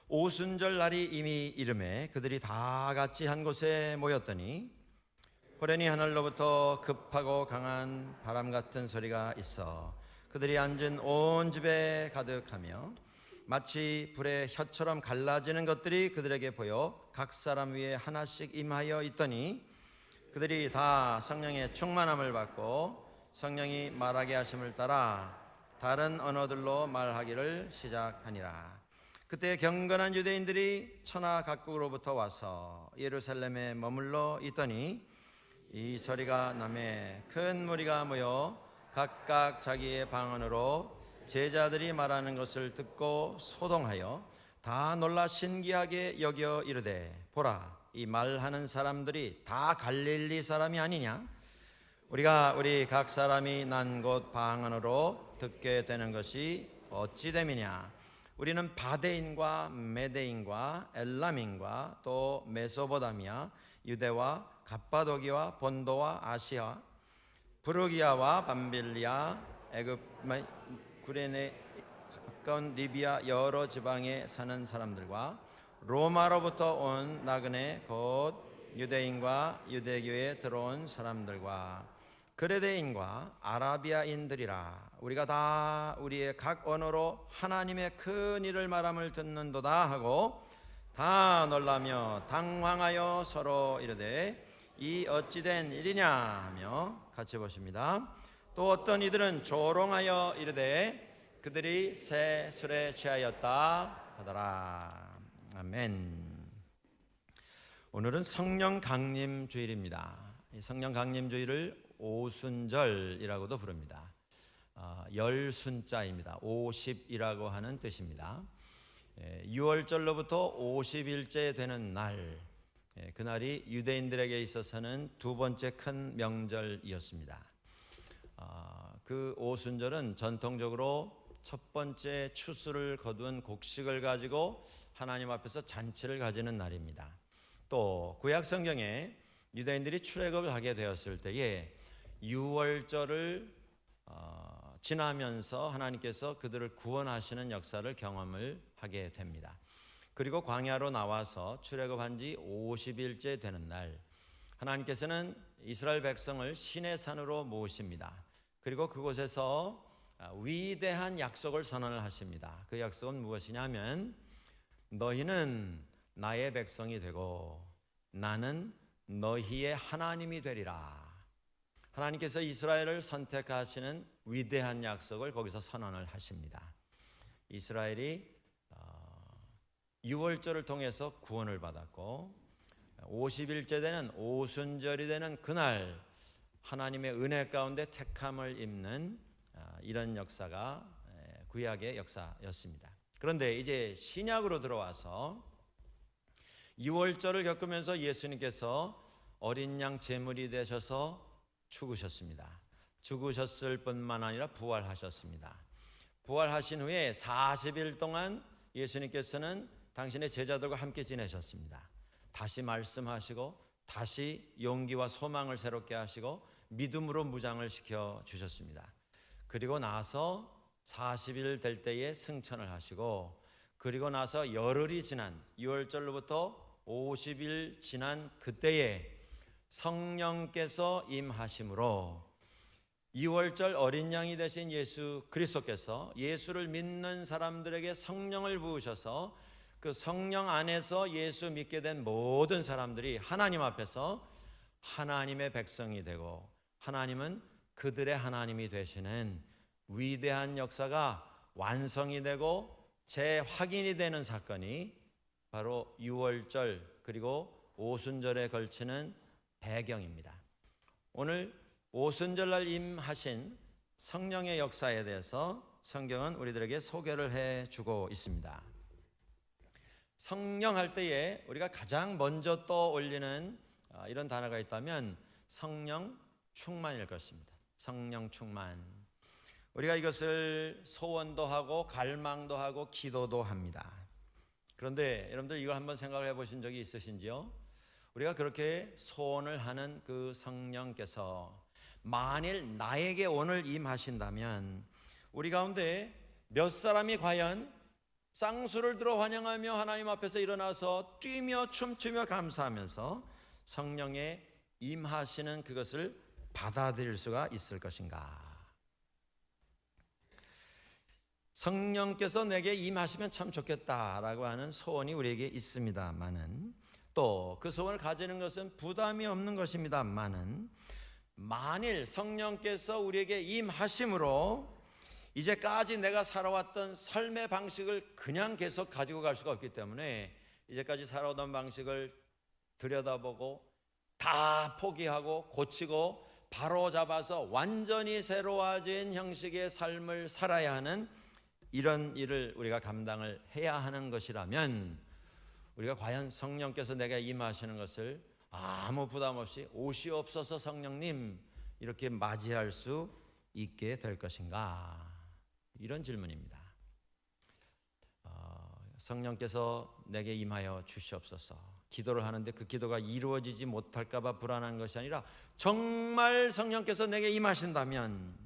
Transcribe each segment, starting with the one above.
오순절 날이 이미 이름에 그들이 다 같이 한 곳에 모였더니 호련히 하늘로부터 급하고 강한 바람 같은 소리가 있어 그들이 앉은 온 집에 가득하며 마치 불의 혀처럼 갈라지는 것들이 그들에게 보여 각 사람 위에 하나씩 임하여 있더니 그들이 다 성령의 충만함을 받고 성령이 말하게 하심을 따라 다른 언어들로 말하기를 시작하니라. 그때 경건한 유대인들이 천하 각국으로부터 와서 예루살렘에 머물러 있더니 이 소리가 나매 큰 무리가 모여 각각 자기의 방언으로 제자들이 말하는 것을 듣고 소동하여 다 놀라 신기하게 여겨 이르되 보라, 이 말하는 사람들이 다 갈릴리 사람이 아니냐? 우리 각 사람이 난 곳 방언으로 듣게 되는 것이 어찌 됨이냐? 우리는 바데인과 메데인과 엘람인과 또 메소보다미아, 유대와 갑바도기와 본도와 아시아, 부르기아와 밤빌리아, 애굽, 구레네 가까운 리비아 여러 지방에 사는 사람들과 로마로부터 온 나그네 곧 유대인과 유대교에 들어온 사람들과 그레데인과 아라비아인들이라. 우리가 다 우리의 각 언어로 하나님의 큰 일을 말함을 듣는도다 하고 다 놀라며 당황하여 서로 이르되 이 어찌된 일이냐 하며 같이 보십니다. 또 어떤 이들은 조롱하여 이르되 그들이 새 술에 취하였다 하더라. 아멘. 오늘은 성령 강림 주일입니다. 이 성령 강림 주일을 오순절이라고도 부릅니다. 열순자입니다. 50이라고 하는 뜻입니다. 6월절로부터 50일째 되는 날, 그날이 유대인들에게 있어서는 두 번째 큰 명절이었습니다. 그 오순절은 전통적으로 첫 번째 추수를 거둔 곡식을 가지고 하나님 앞에서 잔치를 가지는 날입니다. 또 구약 성경에 유대인들이 출애굽을 하게 되었을 때에 6월절을 지나면서 하나님께서 그들을 구원하시는 역사를 경험을 하게 됩니다. 그리고 광야로 나와서 출애굽한 지 50일째 되는 날, 하나님께서는 이스라엘 백성을 시내 산으로 모으십니다. 그리고 그곳에서 위대한 약속을 선언을 하십니다. 그 약속은 무엇이냐면 너희는 나의 백성이 되고 나는 너희의 하나님이 되리라. 하나님께서 이스라엘을 선택하시는 위대한 약속을 거기서 선언을 하십니다. 이스라엘이 6월절을 통해서 구원을 받았고 50일째 되는 오순절이 되는 그날 하나님의 은혜 가운데 택함을 입는 이런 역사가 구약의 역사였습니다. 그런데 이제 신약으로 들어와서 6월절을 겪으면서 예수님께서 어린 양 제물이 되셔서 죽으셨습니다. 죽으셨을 뿐만 아니라 부활하셨습니다. 부활하신 후에 40일 동안 예수님께서는 당신의 제자들과 함께 지내셨습니다. 다시 말씀하시고 다시 용기와 소망을 새롭게 하시고 믿음으로 무장을 시켜 주셨습니다. 그리고 나서 40일 될 때에 승천을 하시고 그리고 나서 열흘이 지난 6월절로부터 50일 지난 그때에 성령께서 임하심으로 2월절 어린 양이 되신 예수 그리스도께서 예수를 믿는 사람들에게 성령을 부으셔서 그 성령 안에서 예수 믿게 된 모든 사람들이 하나님 앞에서 하나님의 백성이 되고 하나님은 그들의 하나님이 되시는 위대한 역사가 완성이 되고 재확인이 되는 사건이 바로 6월절 그리고 오순절에 걸치는 배경입니다. 오늘 오순절날 임하신 성령의 역사에 대해서 성경은 우리들에게 소개를 해주고 있습니다. 성령 할 때에 우리가 가장 먼저 떠올리는 이런 단어가 있다면 성령 충만일 것입니다. 성령 충만. 우리가 이것을 소원도 하고 갈망도 하고 기도도 합니다. 그런데 여러분들 이걸 한번 생각을 해보신 적이 있으신지요? 우리가 그렇게 소원을 하는 그 성령께서 만일 나에게 오늘 임하신다면 우리 가운데 몇 사람이 과연 쌍수를 들어 환영하며 하나님 앞에서 일어나서 뛰며 춤추며 감사하면서 성령의 임하시는 그것을 받아들일 수가 있을 것인가? 성령께서 내게 임하시면 참 좋겠다라고 하는 소원이 우리에게 있습니다만은, 또 그 소원을 가지는 것은 부담이 없는 것입니다만은, 만일 성령께서 우리에게 임하심으로 이제까지 내가 살아왔던 삶의 방식을 그냥 계속 가지고 갈 수가 없기 때문에 이제까지 살아오던 방식을 들여다보고 다 포기하고 고치고 바로 잡아서 완전히 새로워진 형식의 삶을 살아야 하는 이런 일을 우리가 감당을 해야 하는 것이라면, 우리가 과연 성령께서 내게 임하시는 것을 아무 부담 없이 오시옵소서 성령님 이렇게 맞이할 수 있게 될 것인가? 이런 질문입니다. 성령께서 내게 임하여 주시옵소서. 기도를 하는데 그 기도가 이루어지지 못할까 봐 불안한 것이 아니라 정말 성령께서 내게 임하신다면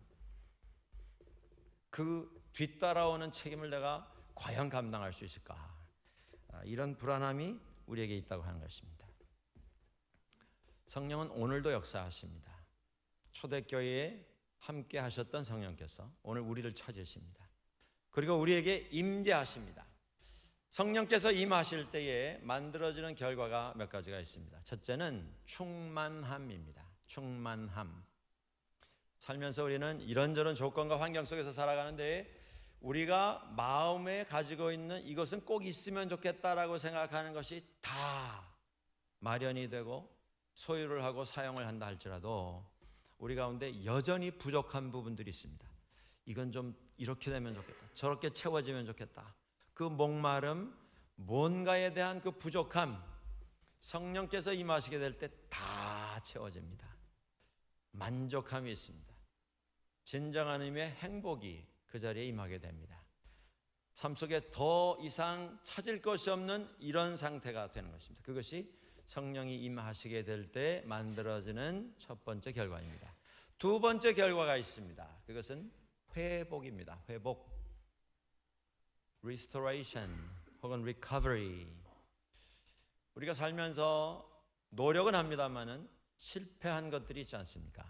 그 뒤따라오는 책임을 내가 과연 감당할 수 있을까? 이런 불안함이 우리에게 있다고 하는 것입니다. 성령은 오늘도 역사하십니다. 초대교회에 함께 하셨던 성령께서 오늘 우리를 찾으십니다. 그리고 우리에게 임재하십니다. 성령께서 임하실 때에 만들어지는 결과가 몇 가지가 있습니다. 첫째는 충만함입니다. 충만함. 살면서 우리는 이런저런 조건과 환경 속에서 살아가는데 우리가 마음에 가지고 있는 이것은 꼭 있으면 좋겠다라고 생각하는 것이 다 마련이 되고 소유를 하고 사용을 한다 할지라도 우리 가운데 여전히 부족한 부분들이 있습니다. 이건 좀 이렇게 되면 좋겠다, 저렇게 채워지면 좋겠다. 그 목마름, 뭔가에 대한 그 부족함, 성령께서 임하시게 될 때 다 채워집니다. 만족함이 있습니다. 진정한 의미의 행복이 그 자리에 임하게 됩니다. 삶 속에 더 이상 찾을 것이 없는 이런 상태가 되는 것입니다. 그것이 성령이 임하시게 될 때 만들어지는 첫 번째 결과입니다. 두 번째 결과가 있습니다. 그것은 회복입니다. 회복, restoration 혹은 recovery. 우리가 살면서 노력은 합니다만은 실패한 것들이 있지 않습니까?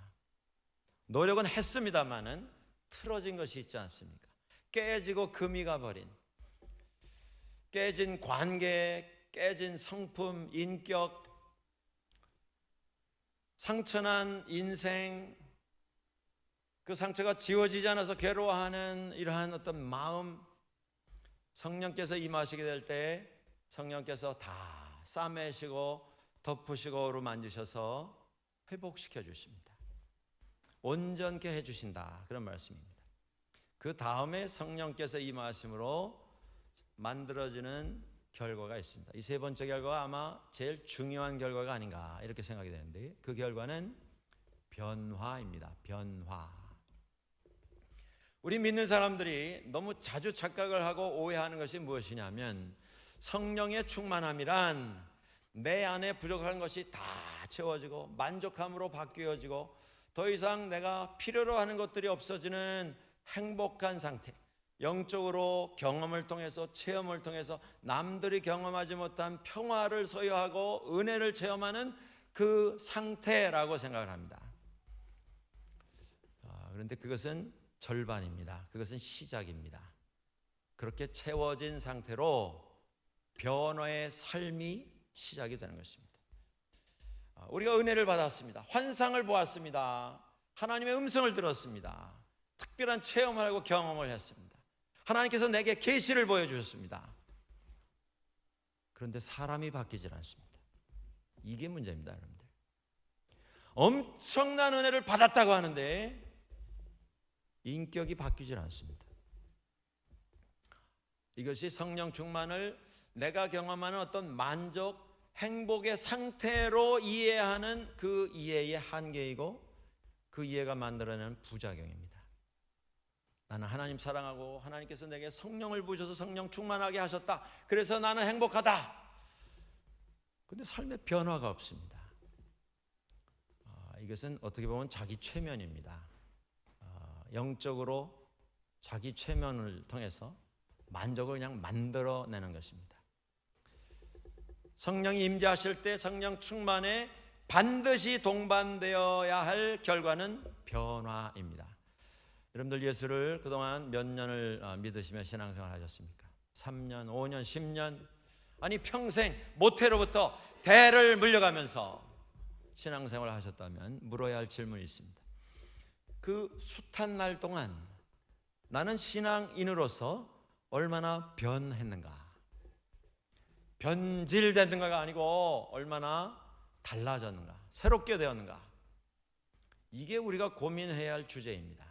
노력은 했습니다만은 틀어진 것이 있지 않습니까? 깨지고 금이 가버린, 깨진 관계, 깨진 성품, 인격, 상처난 인생, 그 상처가 지워지지 않아서 괴로워하는 이러한 어떤 마음, 성령께서 임하시게 될 때 성령께서 다 싸매시고 덮으시고 어루만지셔서 회복시켜 주십니다. 온전케 해주신다, 그런 말씀입니다. 그 다음에 성령께서 임하심으로 만들어지는 결과가 있습니다. 이 세 번째 결과가 아마 제일 중요한 결과가 아닌가 이렇게 생각이 되는데, 그 결과는 변화입니다. 변화. 우리 믿는 사람들이 너무 자주 착각을 하고 오해하는 것이 무엇이냐면, 성령의 충만함이란 내 안에 부족한 것이 다 채워지고 만족함으로 바뀌어지고 더 이상 내가 필요로 하는 것들이 없어지는 행복한 상태, 영적으로 경험을 통해서, 체험을 통해서 남들이 경험하지 못한 평화를 소유하고 은혜를 체험하는 그 상태라고 생각을 합니다. 그런데 그것은 절반입니다. 그것은 시작입니다. 그렇게 채워진 상태로 변화의 삶이 시작이 되는 것입니다. 우리가 은혜를 받았습니다. 환상을 보았습니다. 하나님의 음성을 들었습니다. 특별한 체험을 하고 경험을 했습니다. 하나님께서 내게 계시를 보여주셨습니다. 그런데 사람이 바뀌질 않습니다. 이게 문제입니다, 여러분들. 엄청난 은혜를 받았다고 하는데 인격이 바뀌질 않습니다. 이것이 성령 충만을 내가 경험하는 어떤 만족, 행복의 상태로 이해하는 그 이해의 한계이고, 그 이해가 만들어내는 부작용입니다. 나는 하나님 사랑하고 하나님께서 내게 성령을 부으셔서 성령 충만하게 하셨다, 그래서 나는 행복하다. 근데 삶에 변화가 없습니다. 이것은 어떻게 보면 자기 최면입니다. 영적으로 자기 최면을 통해서 만족을 그냥 만들어내는 것입니다. 성령이 임재하실 때 성령 충만에 반드시 동반되어야 할 결과는 변화입니다. 여러분들 예수를 그동안 몇 년을 믿으시며 신앙생활 하셨습니까? 3년, 5년, 10년, 아니 평생 모태로부터 대를 물려가면서 신앙생활을 하셨다면 물어야 할 질문이 있습니다. 그 숱한 날 동안 나는 신앙인으로서 얼마나 변했는가? 변질됐는가가 아니고 얼마나 달라졌는가? 새롭게 되었는가? 이게 우리가 고민해야 할 주제입니다.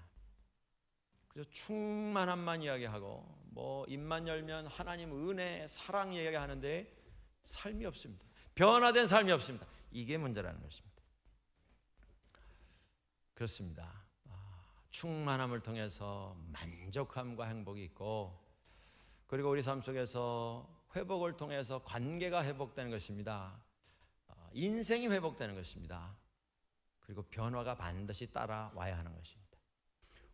그래서 충만함만 이야기하고 뭐 입만 열면 하나님 은혜, 사랑 이야기하는데 삶이 없습니다. 변화된 삶이 없습니다. 이게 문제라는 것입니다. 그렇습니다. 충만함을 통해서 만족함과 행복이 있고, 그리고 우리 삶 속에서 회복을 통해서 관계가 회복되는 것입니다. 인생이 회복되는 것입니다. 그리고 변화가 반드시 따라와야 하는 것입니다.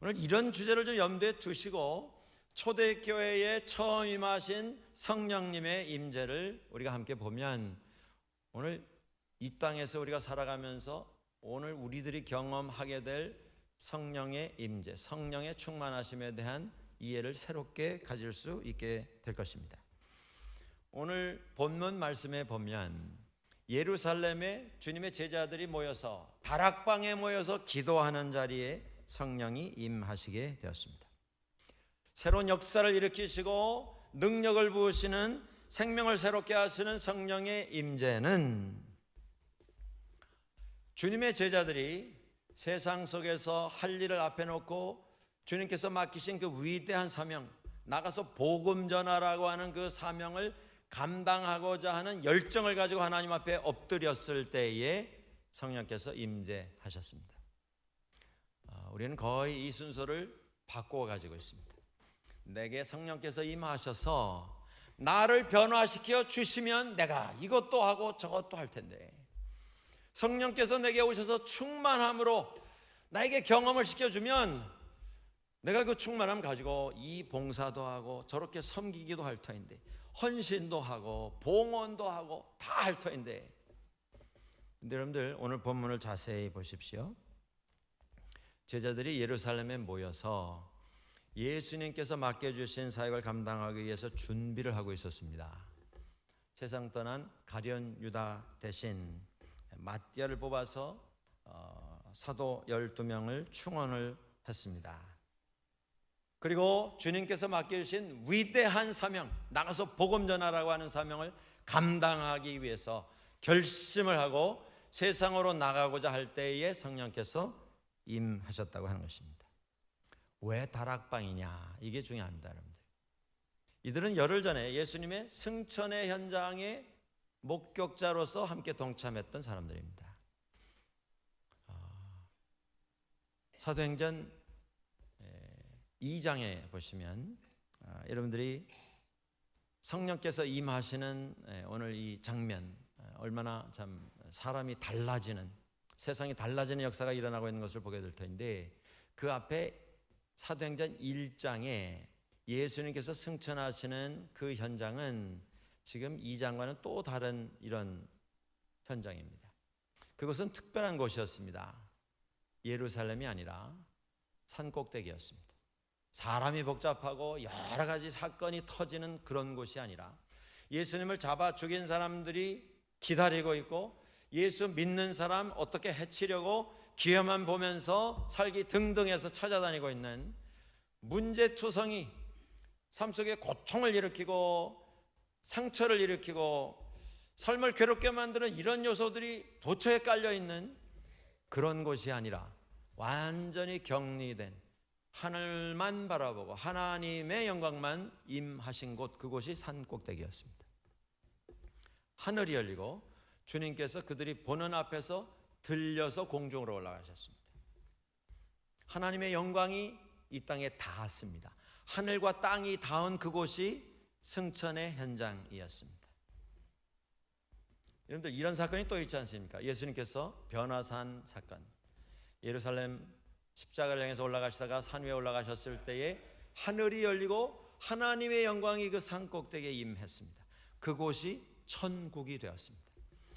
오늘 이런 주제를 좀 염두에 두시고 초대교회에 처음 임하신 성령님의 임재를 우리가 함께 보면, 오늘 이 땅에서 우리가 살아가면서 오늘 우리들이 경험하게 될 성령의 임재, 성령의 충만하심에 대한 이해를 새롭게 가질 수 있게 될 것입니다. 오늘 본문 말씀에 보면 예루살렘에 주님의 제자들이 모여서 다락방에 모여서 기도하는 자리에 성령이 임하시게 되었습니다. 새로운 역사를 일으키시고 능력을 부으시는, 생명을 새롭게 하시는 성령의 임재는 주님의 제자들이 세상 속에서 할 일을 앞에 놓고 주님께서 맡기신 그 위대한 사명, 나가서 복음 전하라고 하는 그 사명을 감당하고자 하는 열정을 가지고 하나님 앞에 엎드렸을 때에 성령께서 임재하셨습니다. 우리는 거의 이 순서를 바꾸어 가지고 있습니다. 내게 성령께서 임하셔서 나를 변화시켜 주시면 내가 이것도 하고 저것도 할 텐데, 성령께서 내게 오셔서 충만함으로 나에게 경험을 시켜주면 내가 그 충만함 가지고 이 봉사도 하고 저렇게 섬기기도 할 터인데, 헌신도 하고 봉헌도 하고 다 할 터인데. 근데 여러분들 오늘 본문을 자세히 보십시오. 제자들이 예루살렘에 모여서 예수님께서 맡겨주신 사역을 감당하기 위해서 준비를 하고 있었습니다. 세상 떠난 가룟 유다 대신 맏디아를 뽑아서 사도 12명을 충원을 했습니다. 그리고 주님께서 맡겨주신 위대한 사명, 나가서 복음 전하라고 하는 사명을 감당하기 위해서 결심을 하고 세상으로 나가고자 할 때에 성령께서 임하셨다고 하는 것입니다. 왜 다락방이냐? 이게 중요합니다, 여러분들. 이들은 열흘 전에 예수님의 승천의 현장에 목격자로서 함께 동참했던 사람들입니다. 사도행전 2장에 보시면 여러분들이 성령께서 임하시는 오늘 이 장면, 얼마나 참 사람이 달라지는, 세상이 달라지는 역사가 일어나고 있는 것을 보게 될 텐데, 그 앞에 사도행전 1장에 예수님께서 승천하시는 그 현장은 지금 2장과는 또 다른 이런 현장입니다. 그것은 특별한 곳이었습니다. 예루살렘이 아니라 산꼭대기였습니다. 사람이 복잡하고 여러 가지 사건이 터지는 그런 곳이 아니라 예수님을 잡아 죽인 사람들이 기다리고 있고, 예수 믿는 사람 어떻게 해치려고 기회만 보면서 살기 등등해서 찾아다니고 있는, 문제투성이, 삶 속에 고통을 일으키고 상처를 일으키고 삶을 괴롭게 만드는 이런 요소들이 도처에 깔려있는 그런 곳이 아니라 완전히 격리된, 하늘만 바라보고 하나님의 영광만 임하신 곳, 그곳이 산꼭대기였습니다. 하늘이 열리고 주님께서 그들이 보는 앞에서 들려서 공중으로 올라가셨습니다. 하나님의 영광이 이 땅에 닿았습니다. 하늘과 땅이 닿은 그곳이 승천의 현장이었습니다. 여러분들, 이런 사건이 또 있지 않습니까? 예수님께서 변화산 사건, 예루살렘 십자가를 향해서 올라가시다가 산 위에 올라가셨을 때에 하늘이 열리고 하나님의 영광이 그 산 꼭대기에 임했습니다. 그곳이 천국이 되었습니다.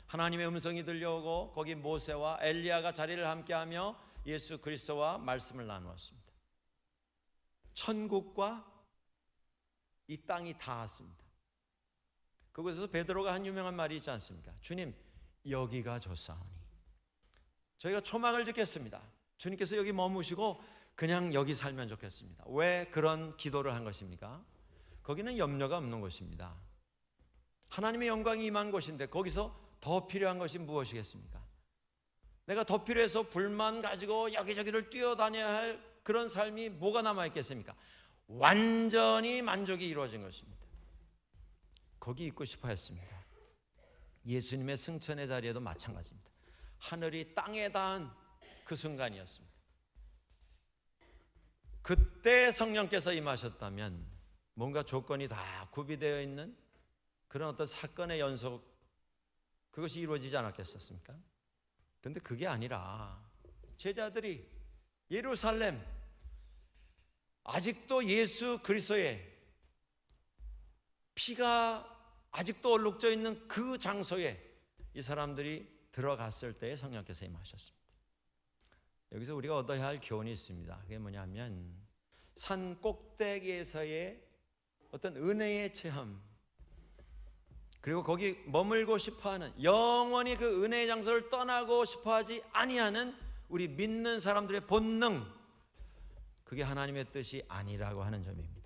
하나님의 음성이 들려오고 거기 모세와 엘리야가 자리를 함께하며 예수 그리스도와 말씀을 나누었습니다. 천국과 이 땅이 닿았습니다. 그곳에서 베드로가 한 유명한 말이 있지 않습니까? 주님, 여기가 좋사오니. 저희가 초막을 짓겠습니다. 주님께서 여기 머무시고 그냥 여기 살면 좋겠습니다. 왜 그런 기도를 한 것입니까? 거기는 염려가 없는 곳입니다. 하나님의 영광이 임한 곳인데 거기서 더 필요한 것이 무엇이겠습니까? 내가 더 필요해서 불만 가지고 여기저기를 뛰어다녀야 할 그런 삶이 뭐가 남아있겠습니까? 완전히 만족이 이루어진 것입니다. 거기 있고 싶어 했습니다. 예수님의 승천의 자리에도 마찬가지입니다. 하늘이 땅에 닿은 그 순간이었습니다. 그때 성령께서 임하셨다면 뭔가 조건이 다 구비되어 있는 그런 어떤 사건의 연속, 그것이 이루어지지 않았겠습니까? 그런데 그게 아니라 제자들이 예루살렘, 아직도 예수 그리스도의 피가 아직도 얼룩져 있는 그 장소에 이 사람들이 들어갔을 때에 성령께서 임하셨습니다. 여기서 우리가 얻어야 할 교훈이 있습니다. 그게 뭐냐면 산 꼭대기에서의 어떤 은혜의 체험, 그리고 거기 머물고 싶어하는, 영원히 그 은혜의 장소를 떠나고 싶어하지 아니하는 우리 믿는 사람들의 본능, 그게 하나님의 뜻이 아니라고 하는 점입니다.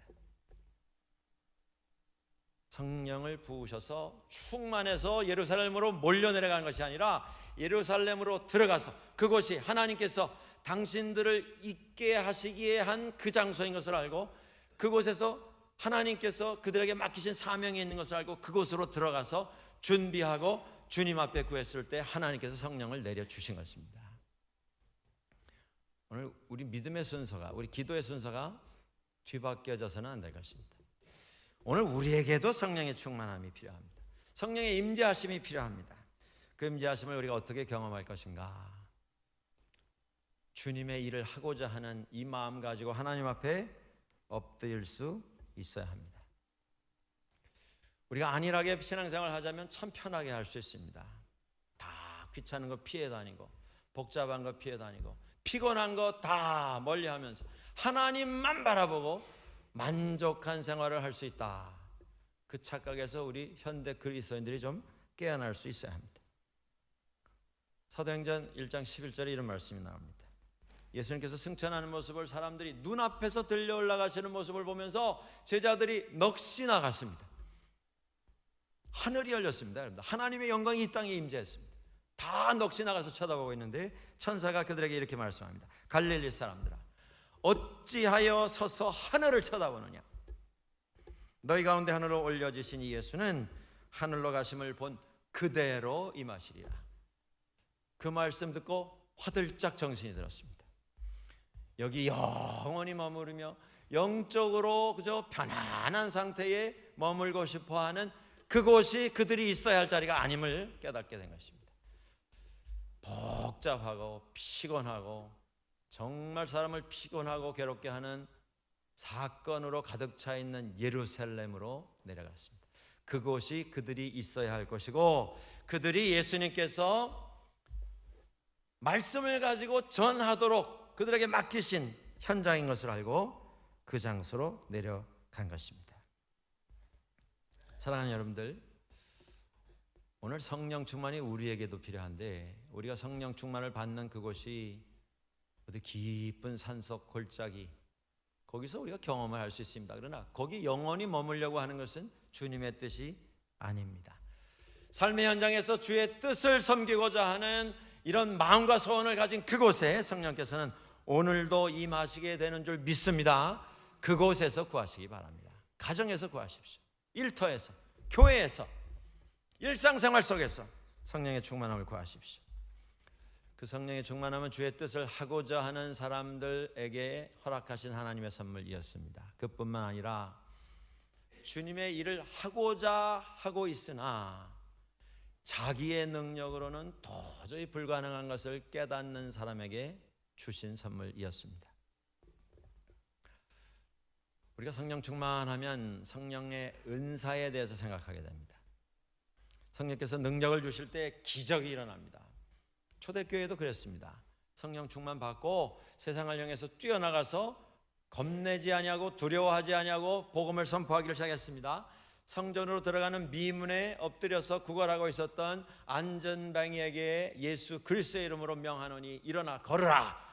성령을 부으셔서 충만해서 예루살렘으로 몰려 내려가는 것이 아니라 예루살렘으로 들어가서 그곳이 하나님께서 당신들을 있게 하시기에 한 그 장소인 것을 알고, 그곳에서 하나님께서 그들에게 맡기신 사명이 있는 것을 알고 그곳으로 들어가서 준비하고 주님 앞에 구했을 때 하나님께서 성령을 내려주신 것입니다. 오늘 우리 믿음의 순서가, 우리 기도의 순서가 뒤바뀌어져서는 안 될 것입니다. 오늘 우리에게도 성령의 충만함이 필요합니다. 성령의 임재하심이 필요합니다. 그 임재하심을 우리가 어떻게 경험할 것인가? 주님의 일을 하고자 하는 이 마음 가지고 하나님 앞에 엎드릴 수 있어야 합니다. 우리가 안일하게 신앙생활을 하자면 참 편하게 할 수 있습니다. 다 귀찮은 거 피해 다니고 복잡한 거 피해 다니고 피곤한 거 다 멀리하면서 하나님만 바라보고 만족한 생활을 할 수 있다. 그 착각에서 우리 현대 그리스도인들이 좀 깨어날 수 있어야 합니다. 사도행전 1장 11절에 이런 말씀이 나옵니다. 예수님께서 승천하는 모습을 사람들이 눈앞에서 들려 올라가시는 모습을 보면서 제자들이 넋이 나갔습니다. 하늘이 열렸습니다. 하나님의 영광이 이 땅에 임재했습니다. 다 넋이 나가서 쳐다보고 있는데 천사가 그들에게 이렇게 말씀합니다. 갈릴리 사람들아, 어찌하여 서서 하늘을 쳐다보느냐? 너희 가운데 하늘로 올려지신 이 예수는 하늘로 가심을 본 그대로 임하시리라. 그 말씀 듣고 화들짝 정신이 들었습니다. 여기 영원히 머무르며 영적으로 그저 편안한 상태에 머물고 싶어하는 그곳이 그들이 있어야 할 자리가 아님을 깨닫게 된 것입니다. 복잡하고 피곤하고 정말 사람을 피곤하고 괴롭게 하는 사건으로 가득 차 있는 예루살렘으로 내려갔습니다. 그곳이 그들이 있어야 할 것이고, 그들이 예수님께서 말씀을 가지고 전하도록 그들에게 맡기신 현장인 것을 알고 그 장소로 내려간 것입니다. 사랑하는 여러분들, 오늘 성령 충만이 우리에게도 필요한데, 우리가 성령 충만을 받는 그곳이 어디 깊은 산속 골짜기, 거기서 우리가 경험을 할 수 있습니다. 그러나 거기 영원히 머물려고 하는 것은 주님의 뜻이 아닙니다. 삶의 현장에서 주의 뜻을 섬기고자 하는 이런 마음과 소원을 가진 그곳에 성령께서는 오늘도 임하시게 되는 줄 믿습니다. 그곳에서 구하시기 바랍니다. 가정에서 구하십시오. 일터에서, 교회에서, 일상생활 속에서 성령의 충만함을 구하십시오. 그 성령의 충만함은 주의 뜻을 하고자 하는 사람들에게 허락하신 하나님의 선물이었습니다. 그뿐만 아니라 주님의 일을 하고자 하고 있으나 자기의 능력으로는 도저히 불가능한 것을 깨닫는 사람에게 주신 선물이었습니다. 우리가 성령 충만하면 성령의 은사에 대해서 생각하게 됩니다. 성령께서 능력을 주실 때 기적이 일어납니다. 초대교회도 그랬습니다. 성령 충만 받고 세상을 향해서 뛰어나가서 겁내지 아니하고 두려워하지 아니하고 복음을 선포하기를 시작했습니다. 성전으로 들어가는 미문에 엎드려서 구걸하고 있었던 안전뱅이에게 예수 그리스도의 이름으로 명하노니 일어나 걸으라.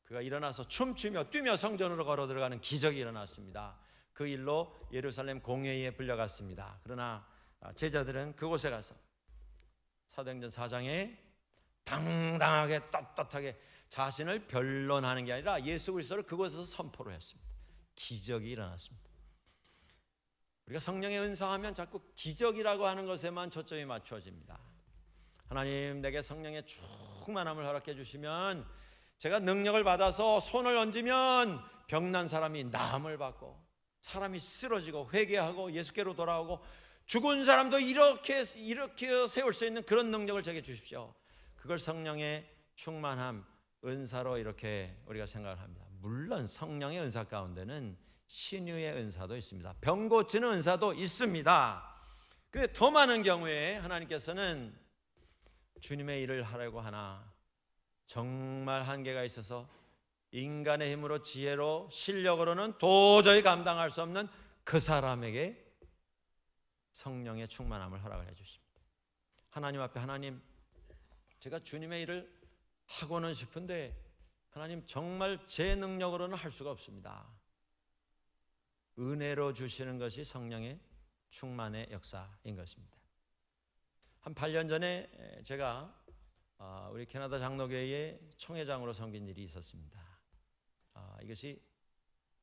그가 일어나서 춤추며 뛰며 성전으로 걸어 들어가는 기적이 일어났습니다. 그 일로 예루살렘 공회에 불려갔습니다. 그러나 제자들은 그곳에 가서 사도행전 4장에 당당하게 떳떳하게 자신을 변론하는 게 아니라 예수 그리스도를 그곳에서 선포를 했습니다. 기적이 일어났습니다. 우리가 성령의 은사하면 자꾸 기적이라고 하는 것에만 초점이 맞춰집니다. 하나님 내게 성령의 충만함을 허락해 주시면 제가 능력을 받아서 손을 얹으면 병난 사람이 나음을 받고 사람이 쓰러지고 회개하고 예수께로 돌아오고 죽은 사람도 일으켜 세울 수 있는 그런 능력을 제게 주십시오. 그걸 성령의 충만함, 은사로 이렇게 우리가 생각을 합니다. 물론 성령의 은사 가운데는 신유의 은사도 있습니다. 병 고치는 은사도 있습니다. 그런데 더 많은 경우에 하나님께서는 주님의 일을 하려고 하나 정말 한계가 있어서 인간의 힘으로 지혜로 실력으로는 도저히 감당할 수 없는 그 사람에게 성령의 충만함을 허락을 해 주십니다. 하나님 앞에 하나님 제가 주님의 일을 하고는 싶은데 하나님 정말 제 능력으로는 할 수가 없습니다. 은혜로 주시는 것이 성령의 충만의 역사인 것입니다. 한 8년 전에 제가 우리 캐나다 장로교회의 총회장으로 섬긴 일이 있었습니다. 이것이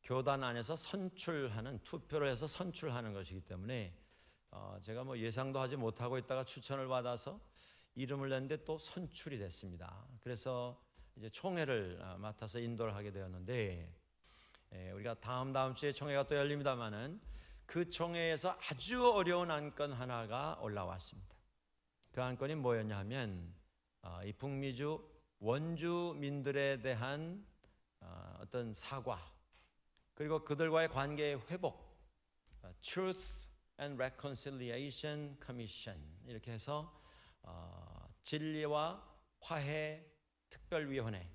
교단 안에서 선출하는 투표를 해서 선출하는 것이기 때문에 제가 뭐 예상도 하지 못하고 있다가 추천을 받아서 이름을 냈는데 또 선출이 됐습니다. 그래서 이제 총회를 맡아서 인도를 하게 되었는데 우리가 다음 주에 총회가 또 열립니다마는 그 총회에서 아주 어려운 안건 하나가 올라왔습니다. 그 안건이 뭐였냐 하면 이 북미주 원주민들에 대한 어떤 사과 그리고 그들과의 관계의 회복 Truth and Reconciliation Commission 이렇게 해서 진리와 화해 특별위원회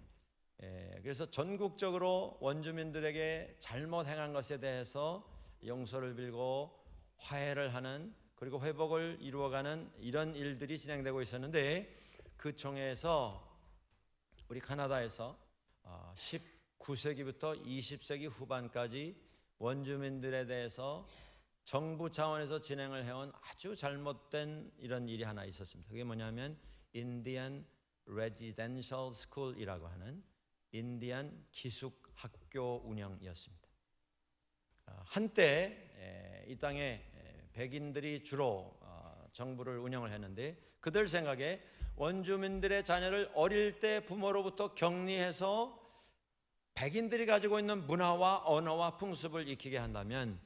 그래서 전국적으로 원주민들에게 잘못 행한 것에 대해서 용서를 빌고 화해를 하는 그리고 회복을 이루어가는 이런 일들이 진행되고 있었는데 그 총회에서 우리 카나다에서 19세기부터 20세기 후반까지 원주민들에 대해서 정부 차원에서 진행을 해온 아주 잘못된 이런 일이 하나 있었습니다. 그게 뭐냐면 Indian Residential School이라고 하는 인디안 기숙 학교 운영이었습니다. 한때 이 땅에 백인들이 주로 정부를 운영을 했는데 그들 생각에 원주민들의 자녀를 어릴 때 부모로부터 격리해서 백인들이 가지고 있는 문화와 언어와 풍습을 익히게 한다면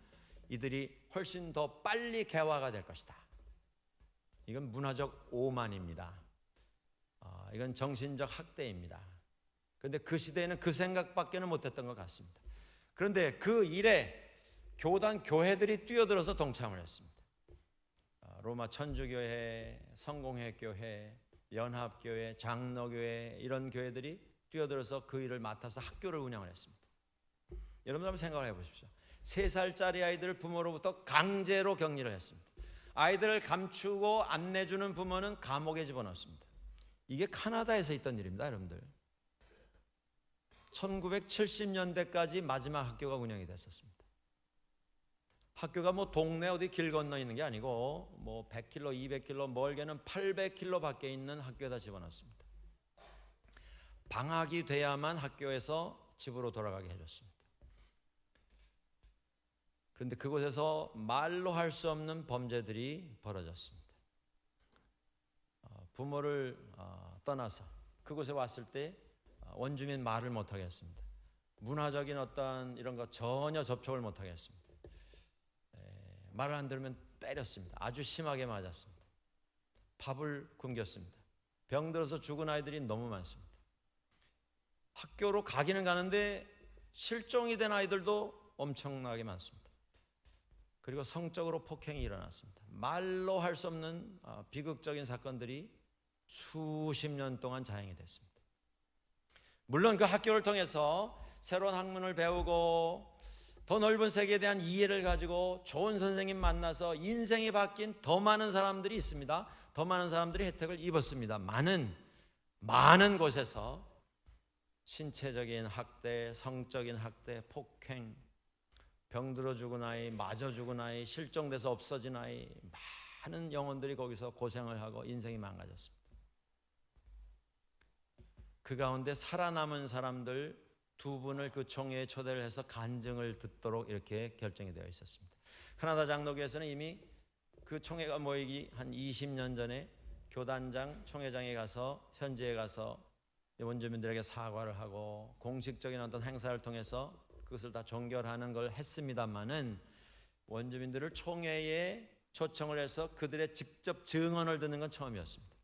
이들이 훨씬 더 빨리 개화가 될 것이다. 이건 문화적 오만입니다. 이건 정신적 학대입니다. 그런데 그 시대에는 그 생각밖에는 못했던 것 같습니다. 그런데 그 일에 교단 교회들이 뛰어들어서 동참을 했습니다. 로마 천주교회, 성공회 교회, 연합교회, 장로교회 이런 교회들이 뛰어들어서 그 일을 맡아서 학교를 운영을 했습니다. 여러분 한번 생각을 해보십시오. 3살짜리 아이들을 부모로부터 강제로 격리를 했습니다. 아이들을 감추고 안 내주는 부모는 감옥에 집어넣습니다. 이게 카나다에서 있던 일입니다, 여러분들. 1970년대까지 마지막 학교가 운영이 됐었습니다. 학교가 뭐 동네 어디 길 건너 있는 게 아니고 뭐 100km, 200km, 멀게는 800km 밖에 있는 학교에다 집어넣습니다. 방학이 돼야만 학교에서 집으로 돌아가게 해줬습니다. 그런데 그곳에서 말로 할 수 없는 범죄들이 벌어졌습니다. 부모를 떠나서 그곳에 왔을 때 원주민 말을 못하게 했습니다. 문화적인 어떤 이런 거 전혀 접촉을 못하게 했습니다. 말을 안 들으면 때렸습니다. 아주 심하게 맞았습니다. 밥을 굶겼습니다. 병들어서 죽은 아이들이 너무 많습니다. 학교로 가기는 가는데 실종이 된 아이들도 엄청나게 많습니다. 그리고 성적으로 폭행이 일어났습니다. 말로 할 수 없는 비극적인 사건들이 수십 년 동안 자행이 됐습니다. 물론 그 학교를 통해서 새로운 학문을 배우고 더 넓은 세계에 대한 이해를 가지고 좋은 선생님 만나서 인생이 바뀐 더 많은 사람들이 있습니다. 더 많은 사람들이 혜택을 입었습니다. 많은 곳에서 신체적인 학대, 성적인 학대, 폭행, 병들어 죽은 아이, 맞아 죽은 아이, 실종돼서 없어진 아이, 많은 영혼들이 거기서 고생을 하고 인생이 망가졌습니다. 그 가운데 살아남은 사람들 두 분을 그 총회에 초대를 해서 간증을 듣도록 이렇게 결정이 되어 있었습니다. 캐나다 장로교에서는 이미 그 총회가 모이기 한 20년 전에 교단장, 총회장에 가서 현지에 가서 원주민들에게 사과를 하고 공식적인 어떤 행사를 통해서 그것을 다 종결하는 걸 했습니다마는 원주민들을 총회에 초청을 해서 그들의 직접 증언을 듣는 건 처음이었습니다.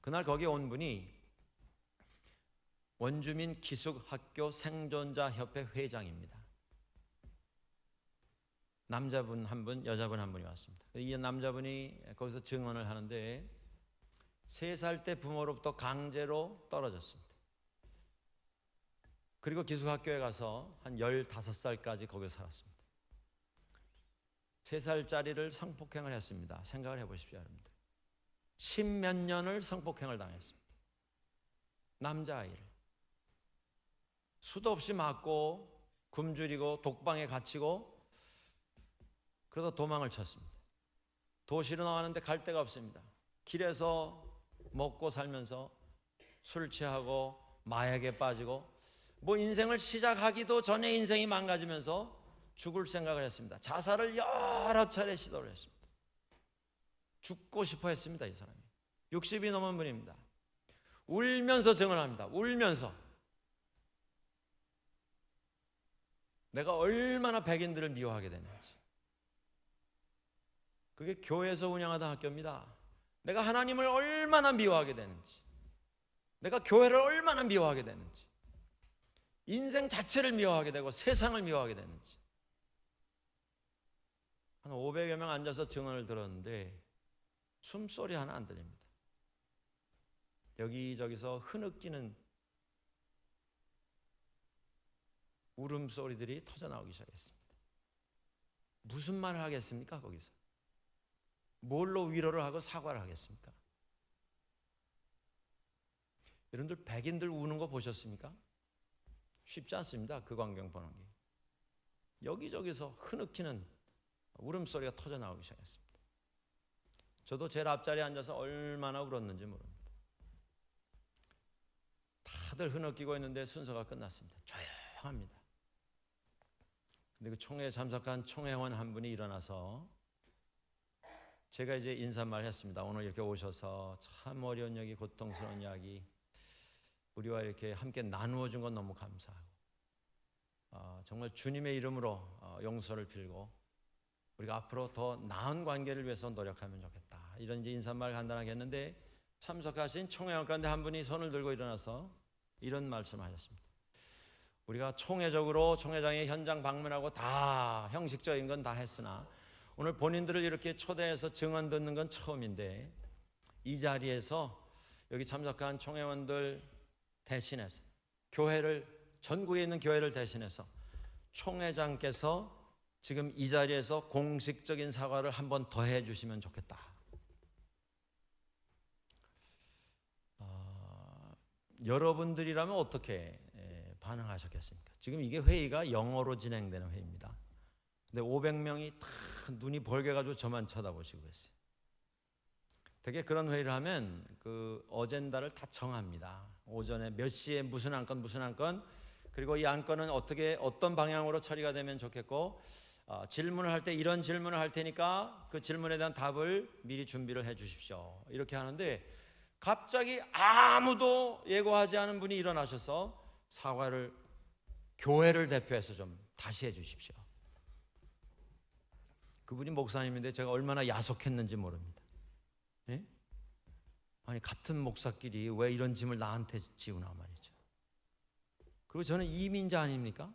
그날 거기 온 분이 원주민 기숙학교 생존자 협회 회장입니다. 남자분 한 분, 여자분 한 분이 왔습니다. 이 남자분이 거기서 증언을 하는데 3살 때 부모로부터 강제로 떨어졌습니다. 그리고 기숙학교에 가서 한 15살까지 거기서 살았습니다. 3살짜리를 성폭행을 했습니다. 생각을 해보십시오, 여러분들. 10몇 년을 성폭행을 당했습니다. 남자아이를 수도 없이 맞고 굶주리고 독방에 갇히고 그러다 도망을 쳤습니다. 도시로 나가는데 갈 데가 없습니다. 길에서 먹고 살면서 술 취하고 마약에 빠지고 뭐 인생을 시작하기도 전에 인생이 망가지면서 죽을 생각을 했습니다. 자살을 여러 차례 시도를 했습니다. 죽고 싶어 했습니다. 이 사람이 60이 넘은 분입니다. 울면서 증언합니다. 울면서 내가 얼마나 백인들을 미워하게 됐는지. 그게 교회에서 운영하던 학교입니다. 내가 하나님을 얼마나 미워하게 되는지, 내가 교회를 얼마나 미워하게 되는지, 인생 자체를 미워하게 되고 세상을 미워하게 되는지. 한 500여 명 앉아서 증언을 들었는데 숨소리 하나 안 들립니다. 여기저기서 흐느끼는 울음소리들이 터져나오기 시작했습니다. 무슨 말을 하겠습니까? 거기서 뭘로 위로를 하고 사과를 하겠습니까? 여러분들 백인들 우는 거 보셨습니까? 쉽지 않습니다. 그 광경 보는 게. 여기저기서 흐느끼는 울음소리가 터져나오기 시작했습니다. 저도 제일 앞자리에 앉아서 얼마나 울었는지 모릅니다. 다들 흐느끼고 있는데 순서가 끝났습니다. 조용합니다. 근데 그 총회에 참석한 총회원 한 분이 일어나서 제가 이제 인사말 했습니다. 오늘 이렇게 오셔서 참 어려운 이야기, 고통스러운 이야기 우리와 이렇게 함께 나누어 준 건 너무 감사하고 정말 주님의 이름으로 용서를 빌고 우리가 앞으로 더 나은 관계를 위해서 노력하면 좋겠다. 이런 이제 인사말 간단하게 했는데 참석하신 총회원 가운데 한 분이 손을 들고 일어나서 이런 말씀하셨습니다. 우리가 총회적으로 총회장의 현장 방문하고 다 형식적인 건 다 했으나 오늘 본인들을 이렇게 초대해서 증언 듣는 건 처음인데 이 자리에서 여기 참석한 총회원들 대신해서 전국에 있는 교회를 대신해서 총회장께서 지금 이 자리에서 공식적인 사과를 한 번 더 해주시면 좋겠다. 여러분들이라면 어떻게 반응하셨겠습니까? 지금 이게 회의가 영어로 진행되는 회의입니다. 근데 500명이 다 눈이 벌게가지고 저만 쳐다보시고 계세요. 되게 그런 회의를 하면 그 어젠다를 다 정합니다. 오전에 몇 시에 무슨 안건 그리고 이 안건은 어떤 방향으로 처리가 되면 좋겠고 질문을 할 때 이런 질문을 할 테니까 그 질문에 대한 답을 미리 준비를 해 주십시오. 이렇게 하는데 갑자기 아무도 예고하지 않은 분이 일어나셔서 사과를 교회를 대표해서 좀 다시 해 주십시오. 그분이 목사님인데 제가 얼마나 야속했는지 모릅니다. 예? 아니 같은 목사끼리 왜 이런 짐을 나한테 지우나 말이죠. 그리고 저는 이민자 아닙니까?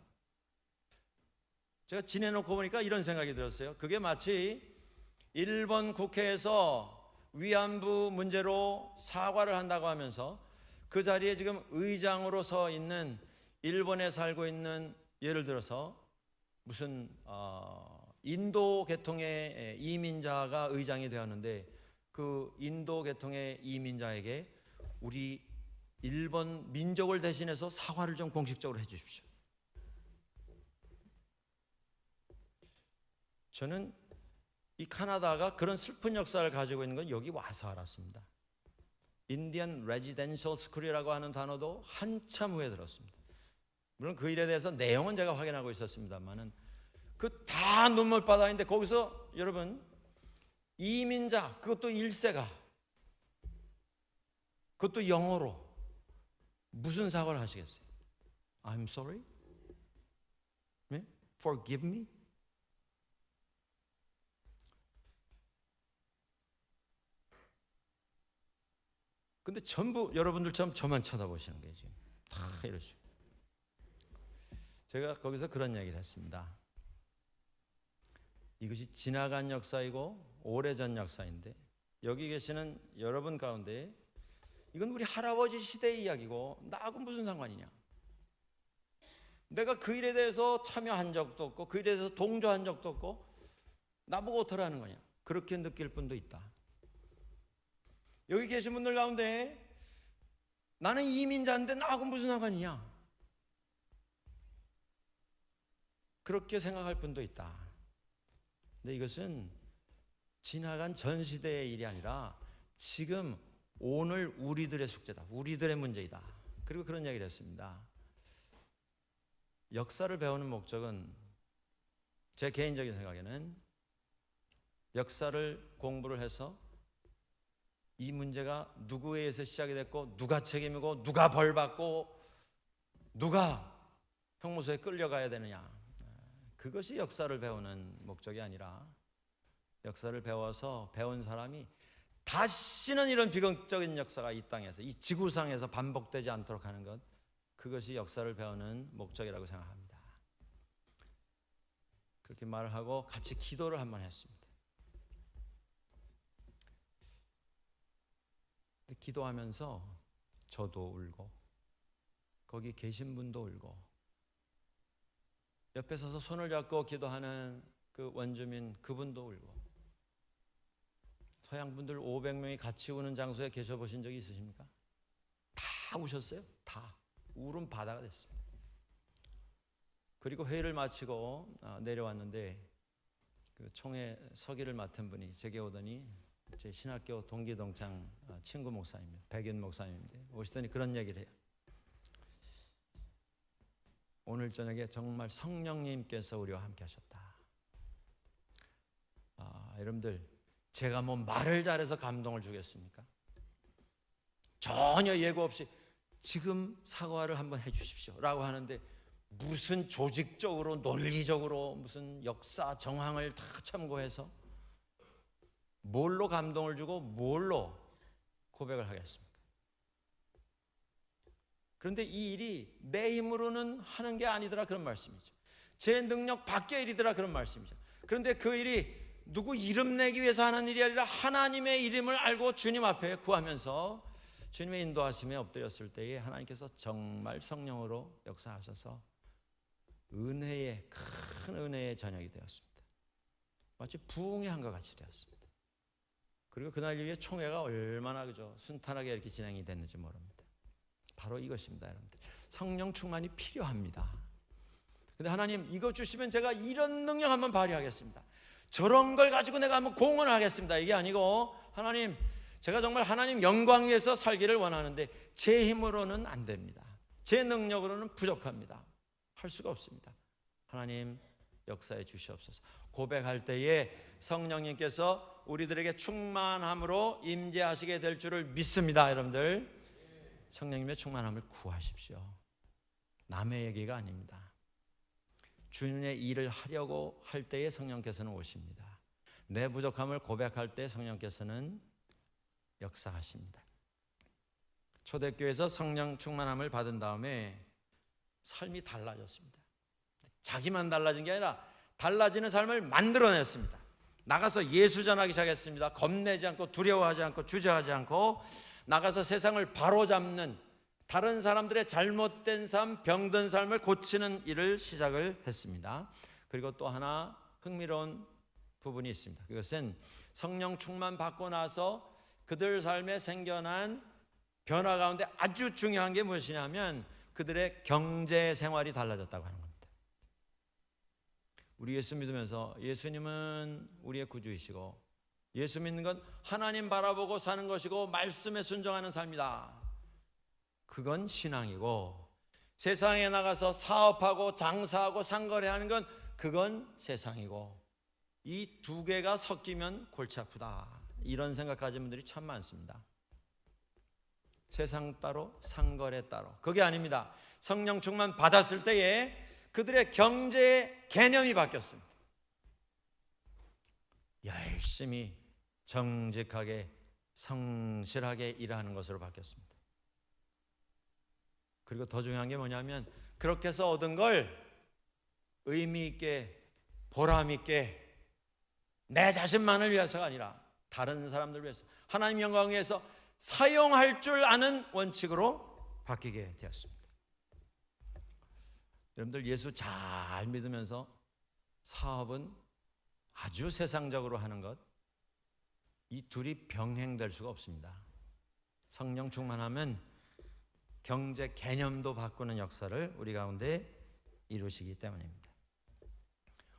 제가 지내놓고 보니까 이런 생각이 들었어요. 그게 마치 일본 국회에서 위안부 문제로 사과를 한다고 하면서 그 자리에 지금 의장으로 서 있는 일본에 살고 있는, 예를 들어서 무슨 인도 계통의 이민자가 의장이 되었는데 그 인도 계통의 이민자에게 우리 일본 민족을 대신해서 사과를 좀 공식적으로 해 주십시오. 저는 이 카나다가 그런 슬픈 역사를 가지고 있는 건 여기 와서 알았습니다. 인디언 레지덴셜 스쿨이라고 하는 단어도 한참 후에 들었습니다. 물론 그 일에 대해서 내용은 제가 확인하고 있었습니다만은 그 다 눈물바다인데 거기서 여러분 이민자, 그것도 1세가, 그것도 영어로 무슨 사과를 하시겠어요? I'm sorry? 네? Forgive me? 근데 전부 여러분들처럼 저만 쳐다보시는 거예요. 지금 다 이러시고. 제가 거기서 그런 얘기를 했습니다. 이것이 지나간 역사이고 오래전 역사인데 여기 계시는 여러분 가운데 이건 우리 할아버지 시대의 이야기고 나하고 무슨 상관이냐. 내가 그 일에 대해서 참여한 적도 없고 그 일에 대해서 동조한 적도 없고 나보고 어떡하라는 거냐. 그렇게 느낄 분도 있다. 여기 계신 분들 가운데 나는 이민자인데 나하고 무슨 상관이냐, 그렇게 생각할 분도 있다. 근데 이것은 지나간 전 시대의 일이 아니라 지금 오늘 우리들의 숙제다. 우리들의 문제이다. 그리고 그런 얘기를 했습니다. 역사를 배우는 목적은 제 개인적인 생각에는 역사를 공부를 해서 이 문제가 누구에 의해서 시작이 됐고 누가 책임이고 누가 벌받고 누가 형무소에 끌려가야 되느냐, 그것이 역사를 배우는 목적이 아니라 역사를 배워서 배운 사람이 다시는 이런 비극적인 역사가 이 땅에서 이 지구상에서 반복되지 않도록 하는 것, 그것이 역사를 배우는 목적이라고 생각합니다. 그렇게 말을 하고 같이 기도를 한번 했습니다. 기도하면서 저도 울고 거기 계신 분도 울고 옆에 서서 손을 잡고 기도하는 그 원주민 그분도 울고, 서양 분들 500명이 같이 우는 장소에 계셔 보신 적이 있으십니까? 다 우셨어요. 다 울음 바다가 됐습니다. 그리고 회의를 마치고 내려왔는데 그 총회 서기를 맡은 분이 제게 오더니 제 신학교 동기 동창 친구 목사입니다. 백윤 목사님인데 오시더니 그런 얘기를 해요. 오늘 저녁에 정말 성령님께서 우리와 함께 하셨다. 여러분들, 제가 뭐 말을 잘해서 감동을 주겠습니까? 전혀 예고 없이 지금 사과를 한번 해 주십시오 라고 하는데 무슨 조직적으로 논리적으로 무슨 역사 정황을 다 참고해서 뭘로 감동을 주고 뭘로 고백을 하겠습니까? 그런데 이 일이 내 힘으로는 하는 게 아니더라, 그런 말씀이죠. 제 능력 밖의 일이더라, 그런 말씀이죠. 그런데 그 일이 누구 이름 내기 위해서 하는 일이 아니라 하나님의 이름을 알고 주님 앞에 구하면서 주님의 인도하심에 엎드렸을 때에 하나님께서 정말 성령으로 역사하셔서 은혜의, 큰 은혜의 저녁이 되었습니다. 마치 부흥의 한과 같이 되었습니다. 그리고 그날 이후에 총회가 얼마나 그죠 순탄하게 이렇게 진행이 됐는지 모릅니다. 바로 이것입니다, 여러분들. 성령 충만이 필요합니다. 근데 하나님 이거 주시면 제가 이런 능력 한번 발휘하겠습니다, 저런 걸 가지고 내가 한번 공헌을 하겠습니다, 이게 아니고 하나님 제가 정말 하나님 영광 위해서 살기를 원하는데 제 힘으로는 안 됩니다. 제 능력으로는 부족합니다. 할 수가 없습니다. 하나님 역사해 주시옵소서. 고백할 때에 성령님께서 우리들에게 충만함으로 임재하시게 될 줄을 믿습니다. 여러분들, 성령님의 충만함을 구하십시오. 남의 얘기가 아닙니다. 주님의 일을 하려고 할 때에 성령께서는 오십니다. 내 부족함을 고백할 때 성령께서는 역사하십니다. 초대교회에서 성령 충만함을 받은 다음에 삶이 달라졌습니다. 자기만 달라진 게 아니라 달라지는 삶을 만들어냈습니다. 나가서 예수 전하기 시작했습니다. 겁내지 않고 두려워하지 않고 주저하지 않고 나가서 세상을 바로잡는, 다른 사람들의 잘못된 삶, 병든 삶을 고치는 일을 시작을 했습니다. 그리고 또 하나 흥미로운 부분이 있습니다. 그것은 성령 충만 받고 나서 그들 삶에 생겨난 변화 가운데 아주 중요한 게 무엇이냐면 그들의 경제 생활이 달라졌다고 하는 겁니다. 우리 예수 믿으면서 예수님은 우리의 구주이시고 예수 믿는 건 하나님 바라보고 사는 것이고 말씀에 순종하는 삶이다. 그건 신앙이고, 세상에 나가서 사업하고 장사하고 상거래하는 건 그건 세상이고, 이 두 개가 섞이면 골치 아프다. 이런 생각 가진 분들이 참 많습니다. 세상 따로 상거래 따로, 그게 아닙니다. 성령 충만 받았을 때에 그들의 경제 개념이 바뀌었습니다. 열심히 정직하게 성실하게 일하는 것으로 바뀌었습니다. 그리고 더 중요한 게 뭐냐면 그렇게 해서 얻은 걸 의미 있게 보람 있게 내 자신만을 위해서가 아니라 다른 사람들을 위해서, 하나님 영광을 위해서 사용할 줄 아는 원칙으로 바뀌게 되었습니다. 여러분들 예수 잘 믿으면서 사업은 아주 세상적으로 하는 것, 이 둘이 병행될 수가 없습니다. 성령 충만하면 경제 개념도 바꾸는 역사를 우리 가운데 이루시기 때문입니다.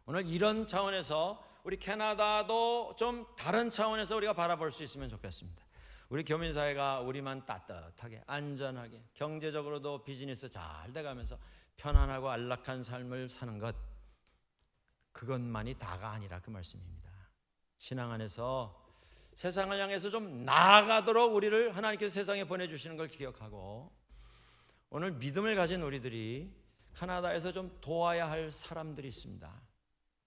오늘 이런 차원에서 우리 캐나다도 좀 다른 차원에서 우리가 바라볼 수 있으면 좋겠습니다. 우리 교민사회가 우리만 따뜻하게 안전하게 경제적으로도 비즈니스 잘 돼가면서 편안하고 안락한 삶을 사는 것, 그것만이 다가 아니라 그 말씀입니다. 신앙 안에서 세상을 향해서 좀 나아가도록 우리를 하나님께서 세상에 보내주시는 걸 기억하고, 오늘 믿음을 가진 우리들이 캐나다에서 좀 도와야 할 사람들이 있습니다.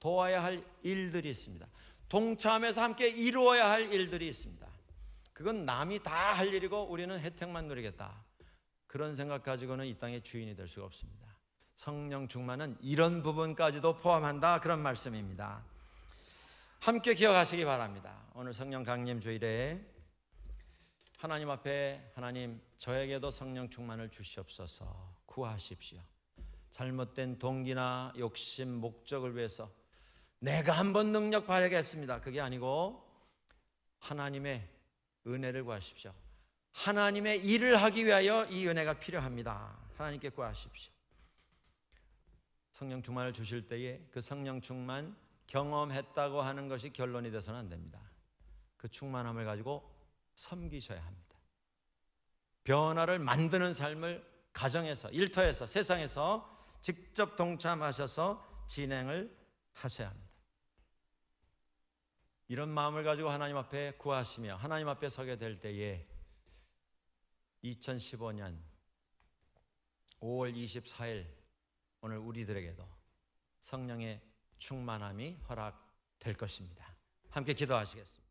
도와야 할 일들이 있습니다. 동참해서 함께 이루어야 할 일들이 있습니다. 그건 남이 다 할 일이고 우리는 혜택만 누리겠다, 그런 생각 가지고는 이 땅의 주인이 될 수가 없습니다. 성령 충만은 이런 부분까지도 포함한다, 그런 말씀입니다. 함께 기억하시기 바랍니다. 오늘 성령 강림 주일에 하나님 앞에, 하나님 저에게도 성령 충만을 주시옵소서 구하십시오. 잘못된 동기나 욕심, 목적을 위해서 내가 한번 능력 발휘하겠습니다, 그게 아니고 하나님의 은혜를 구하십시오. 하나님의 일을 하기 위하여 이 은혜가 필요합니다. 하나님께 구하십시오. 성령 충만을 주실 때에 그 성령 충만 경험했다고 하는 것이 결론이 돼서는 안 됩니다. 그 충만함을 가지고 섬기셔야 합니다. 변화를 만드는 삶을 가정에서, 일터에서, 세상에서 직접 동참하셔서 진행을 하셔야 합니다. 이런 마음을 가지고 하나님 앞에 구하시며 하나님 앞에 서게 될 때에 2015년 5월 24일 오늘 우리들에게도 성령의 충만함이 허락될 것입니다. 함께 기도하시겠습니다.